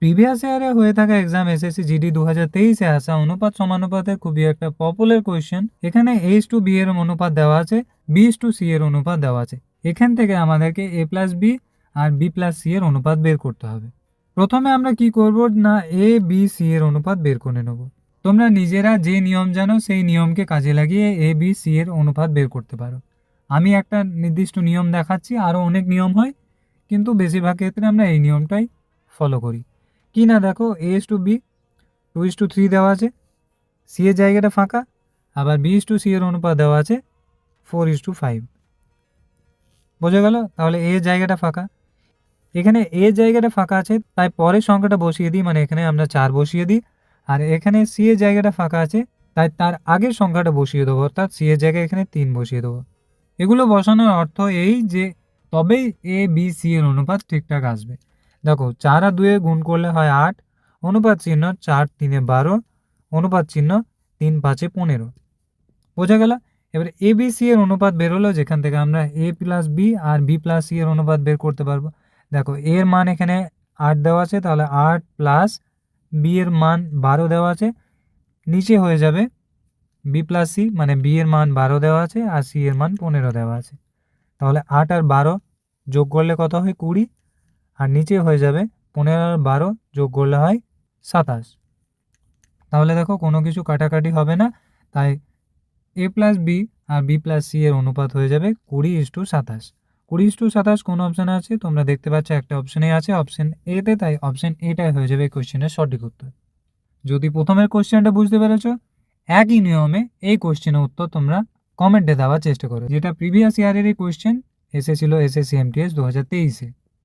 Previous ইয়ারে হয়ে থাকা এক্সাম এসএসসি জিডি 2023-এ আসা অনুপাত সমানুপাতের খুবই একটা পপুলার কোয়েশ্চেন। এখানে H/B এর অনুপাত দেওয়া আছে, B/C এর অনুপাত দেওয়া আছে। এখান থেকে আমাদেরকে A+B আর B+C এর অনুপাত বের করতে হবে। প্রথমে আমরা কি করব না A/B/C এর অনুপাত বের করে নেব। তোমরা নিজেরা যে নিয়ম জানো সেই নিয়মকে কাজে লাগিয়ে A/B/C এর অনুপাত বের করতে পারো। আমি একটা নির্দিষ্ট নিয়ম দেখাচ্ছি, আরও অনেক নিয়ম হয়, কিন্তু বেশিরভাগ ক্ষেত্রে আমরা এই নিয়মটাই ফলো করি। কি না দেখো A/B 2:3 দেওয়া আছে, সি এর জায়গাটা ফাঁকা, আবার B/C এর অনুপাত দেওয়া আছে 4:5। বোঝা গেল? তাহলে এ জায়গাটা ফাঁকা, এখানে এ জায়গাটা ফাঁকা আছে, তাই পরের সংখ্যাটা বসিয়ে দিই, মানে এখানে আমরা 4 বসিয়ে দিই। আর এখানে সি এর জায়গাটা ফাঁকা আছে, তাই তার আগের সংখ্যাটা বসিয়ে দেবো, অর্থাৎ সি এর জায়গায় এখানে 3 বসিয়ে দেবো। এগুলো বসানোর অর্থ এই যে তবেই A/B/C এর অনুপাত ঠিকঠাক আসবে। দেখো 4 আর 2 গুণ করলে হয় 8, অনুপাত চিহ্ন 4 3 12, অনুপাত চিহ্ন 3 5 15। বোঝা গেল? এবার A/B/C এর অনুপাত বেরোলো, যেখান থেকে আমরা A+B আর B+C এর অনুপাত বের করতে পারবো। দেখো এর মান এখানে 8 দেওয়া আছে, তাহলে 8 প্লাস B এর মান 12 দেওয়া আছে, নিচে হয়ে যাবে B+C, মানে B এর মান 12 দেওয়া আছে আর C এর মান 15 দেওয়া আছে। তাহলে 8 আর 12 যোগ করলে কত হয় 20, আর নিচে হয়ে যাবে 15 আর 12 যোগ করলে হয় 27। তাহলে দেখো কোনো কিছু কাটাকাটি হবে না, তাই A+B আর B+C এর অনুপাত হয়ে যাবে 20:27। 20:27 কোন অপশানে আছে? তোমরা দেখতে পাচ্ছ একটা অপশানে আছে, অপশান এতে, তাই অপশান এটাই হয়ে যাবে কোয়েশ্চেনের সঠিক উত্তর। যদি প্রথমের কোয়েশ্চেনটা বুঝতে পেরেছো, একই নিয়মে এই কোয়েশ্চেনের উত্তর তোমরা কমেন্টে দেওয়ার চেষ্টা করো, যেটা প্রিভিয়াস ইয়ারেরই কোয়েশ্চেন এসেছিল এসএসসি MTS 2023-এ।